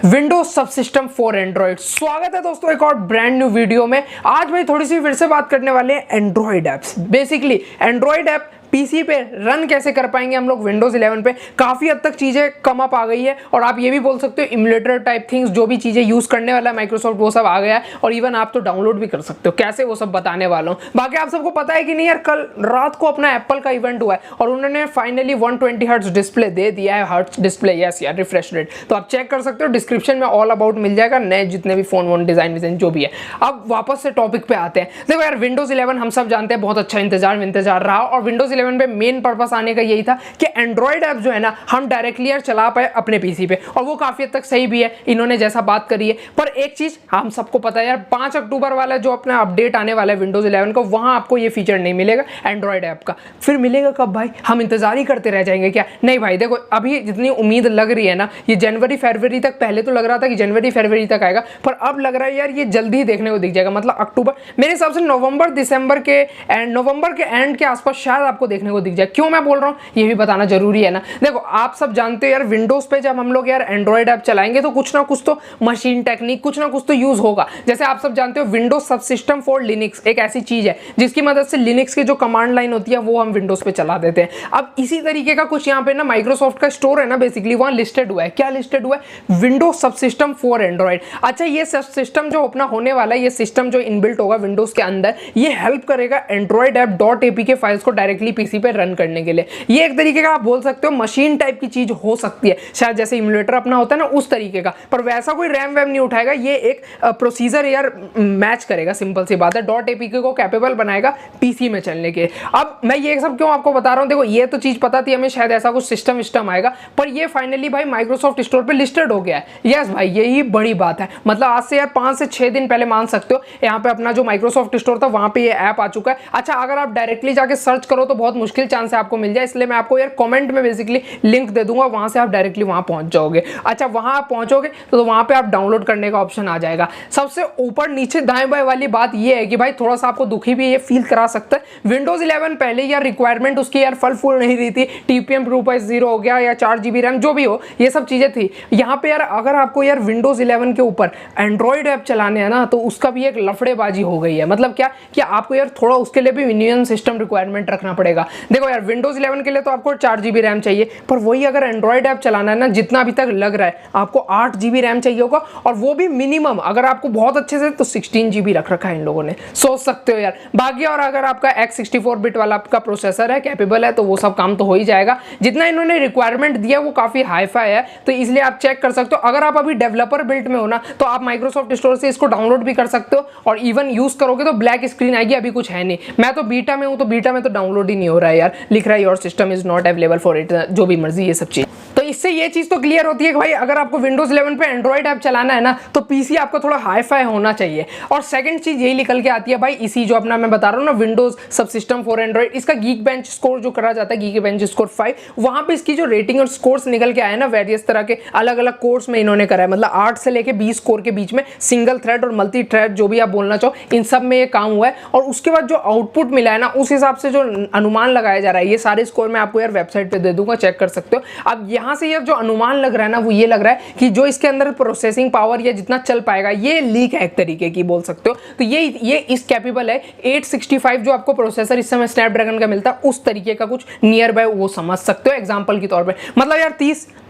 Windows subsystem for Android. स्वागत है दोस्तों एक और ब्रांड न्यू वीडियो में। आज भाई थोड़ी सी फिर से बात करने वाले हैं Android apps. Basically Android app PC पे रन कैसे कर पाएंगे हम लोग विंडोज 11 पे। काफी हद तक चीजें कम अप आ गई है और आप ये भी बोल सकते हो इमुलेटर टाइप थिंग्स, जो भी चीजें यूज करने वाला है माइक्रोसॉफ्ट वो सब आ गया है और इवन आप तो डाउनलोड भी कर सकते हो। कैसे वो सब बताने वाला हूँ। बाकी आप सबको पता है कि नहीं यार, कल रात को अपना एप्पल का इवेंट हुआ है और उन्होंने फाइनली 120 हर्ट्ज डिस्प्ले दे दिया है। हर्ट्ज डिस्प्ले, यस यार, रिफ्रेश रेट तो आप चेक कर सकते हो, डिस्क्रिप्शन में ऑल अबाउट मिल जाएगा, नए जितने भी फोन डिजाइन जो भी है। अब वापस से टॉपिक पे आते हैं। देखो यार, विंडोज 11 हम सब जानते हैं बहुत अच्छा इंतजार रहा और विंडोज 11 पे मेन पर्पस आने का यही था कि एंड्रॉइड ऐप जो है ना हम डायरेक्टली यार चला पाए अपने पीसी पे, और वो काफी हद तक सही भी है इन्होंने जैसा बात करी है। पर एक चीज हम सबको पता है यार, 5 अक्टूबर वाला जो अपना अपडेट आने वाला है विंडोज 11 का, वहां आपको ये फीचर नहीं मिलेगा एंड्रॉइड ऐप का। फिर मिलेगा कब भाई? हम इंतजार ही करते रह जाएंगे क्या? नहीं भाई, देखो अभी जितनी उम्मीद लग रही है ना, ये जनवरी फरवरी तक, पहले तो लग रहा था कि जनवरी फरवरी तक आएगा, पर अब लग रहा है यार ये जल्दी ही देखने को दिख जाएगा। मतलब अक्टूबर, मेरे हिसाब से नवंबर दिसंबर के एंड के आसपास शायद आपको देखने को दिख जाए। क्यों मैं बोल रहा हूँ ये भी बताना जरूरी है ना। देखो आप सब जानते हो यार, विंडोज पे जब हम लोग यार एंड्रॉइड ऐप चलाएंगे तो कुछ ना कुछ तो मशीन टेक्निक, कुछ ना कुछ तो यूज होगा। जैसे आप सब जानते हो विंडोज सबसिस्टम फॉर लिनक्स एक ऐसी चीज है जिसकी मदद से लिनक्स की जो कमांड लाइन होती है वो हम विंडोज पे चला देते हैं। अब इसी तरीके का कुछ यहाँ पे ना माइक्रोसॉफ्ट का स्टोर है ना, बेसिकली वहां लिस्टेड हुआ है। क्या लिस्टेड हुआ है? Windows subsystem for Android. अच्छा, ये सबसिस्टम जो अपना होने वाला है, ये सिस्टम जो इनबिल्ट होगा विंडोज के अंदर, ये हेल्प करेगा एंड्रॉइड ऐप .apk फाइल्स को डायरेक्टली पीसी पे रन करने के लिए। ये एक तरीके का आप बोल सकते हो मशीन टाइप की चीज हो सकती है, शायद जैसे इमुलेटर अपना होता है ना उस तरीके का, पर वैसा कोई रैम वैम नहीं उठाएगा। ये एक प्रोसीजर यार मैच करेगा, सिंपल सी बात है, .apk को कैपेबल बनाएगा पीसी में चलने के। अब मैं ये सब क्यों आपको बता रहा हूं, देखो ये तो चीज पता थी हमें शायद ऐसा कुछ सिस्टम आएगा, पर ये फाइनली भाई माइक्रोसॉफ्ट स्टोर पे लिस्टेड हो गया है। यस भाई, यही बड़ी बात है। मतलब आज से यार 5 से 6 दिन पहले मान सकते हो, यहाँ पे अपना जो माइक्रोसॉफ्ट स्टोर था वहां पे ये ऐप आ चुका है। अच्छा, अगर आप डायरेक्टली जाके सर्च करो तो बहुत मुश्किल चांस है आपको मिल जाए, इसलिए मैं आपको यार कमेंट में बेसिकली लिंक दे दूंगा, वहां से आप डायरेक्टली वहां पहुंच जाओगे। अच्छा, वहां आप पहुंचोगे तो वहां पे आप डाउनलोड करने का ऑप्शन आ जाएगा। सबसे ऊपर नीचे दाएं बाएं वाली बात ये है कि भाई थोड़ा सा आपको दुखी भी ये फील करा सकता है। विंडोज 11 पहले यार रिक्वायरमेंट उसकी यार फुल नहीं रही थी। TPM 2.0 हो गया या 4 GB रैम, जो भी हो, ये सब चीजें थी। यहाँ पे यार अगर आपको यार विंडोज 11 के ऊपर एंड्रॉइड ऐप चलाने हैं ना, तो उसका भी एक लफड़ेबाजी हो गई है। मतलब क्या कि आपको यार थोड़ा उसके लिए भी यूनियन सिस्टम रिक्वायरमेंट रखना पड़ेगा। देखो यार, विंडोज 11 के लिए तो आपको 4 GB रैम चाहिए, पर वही अगर एंड्रॉइड ऐप चलाना है ना, जितना अभी तक लग रहा है आपको 8 GB रैम चाहिए होगा, और वो भी मिनिमम। अगर आपको बहुत अच्छे से तो 16 GB रख रखा है इन लोगों ने, सोच सकते हो यार। बाकी और अगर आपका x64 बिट वाला आपका प्रोसेसर है, कैपेबल है, तो वो सब काम तो हो ही जाएगा। जितना इन्होंने रिक्वायरमेंट दिया वो काफी हाई-फाई है, तो इसलिए आप चेक कर सकते हो। अगर आप अभी डेवलपर बिल्ट में हो ना, तो आप माइक्रोसॉफ्ट स्टोर से इसको डाउनलोड भी कर सकते हो, और इवन यूज करोगे तो ब्लैक स्क्रीन आएगी। अभी कुछ है नहीं, मैं तो बीटा में हूं, तो बीटा में तो डाउनलोड ही नहीं हो रहा है यार, लिख रहा है your system is not available for it, जो भी मर्जी, ये सब चीज। तो इससे ये चीज तो क्लियर होती है कि भाई अगर आपको विंडोज 11 पे एंड्रॉइड ऐप चलाना है ना, तो पीसी आपका थोड़ा हाई-फाई होना चाहिए। और सेकंड चीज यही निकल के आती है भाई, इसी जो अपना मैं बता रहा हूं ना विंडोज सबसिस्टम फॉर एंड्रॉइड, इसका गीक बेंच स्कोर जो करा जाता है, गीक बेंच स्कोर 5, वहां पे इसकी जो रेटिंग और स्कोर्स निकल के आए ना, वेरियस तरह के अलग अलग कोर्स में इन्होंने करा है। मतलब 8 से लेके 20 स्कोर के बीच में सिंगल थ्रेड और मल्टी थ्रेड, जो भी आप बोलना चाहो, इन सब में ये काम हुआ है। और उसके बाद जो आउटपुट मिला है ना, उस हिसाब से जो अनुमान लगाया जा रहा है, ये सारे स्कोर मैं आपको यार वेबसाइट पे दे दूंगा, चेक कर सकते हो। अब यहाँ से यार जो अनुमान लग रहा है ना, वो ये लग रहा है कि जो इसके अंदर प्रोसेसिंग पावर या जितना चल पाएगा, ये लीक है एक तरीके की, बोल सकते हो। तो ये इस कैपेबल है 865 जो आपको प्रोसेसर इस समय स्नैपड्रैगन का मिलता है, उस तरीके का कुछ नियर बाय वो समझ सकते हो एग्जांपल के तौर पे। मतलब यार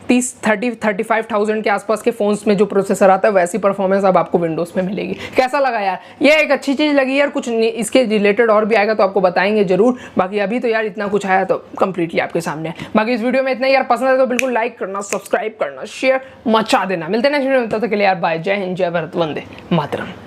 35,000 के आसपास के फोन्स में जो प्रोसेसर आता है, वैसी परफॉर्मेंस अब आपको विंडोज में मिलेगी। कैसा लगा यार? ये एक अच्छी चीज लगी यार। कुछ इसके रिलेटेड और भी आएगा तो आपको बताएंगे जरूर। बाकी अभी तो यार इतना कुछ आया तो कंप्लीटली आपके सामने है। बाकी इस वीडियो में इतना ही यार। पसंद है तो बिल्कुल लाइक करना, सब्सक्राइब करना, शेयर मचा देना। मिलते हैं नेक्स्ट वीडियो में, तब तक के लिए यार बाय। जय हिंद, जय भारत, वंदे मातरम।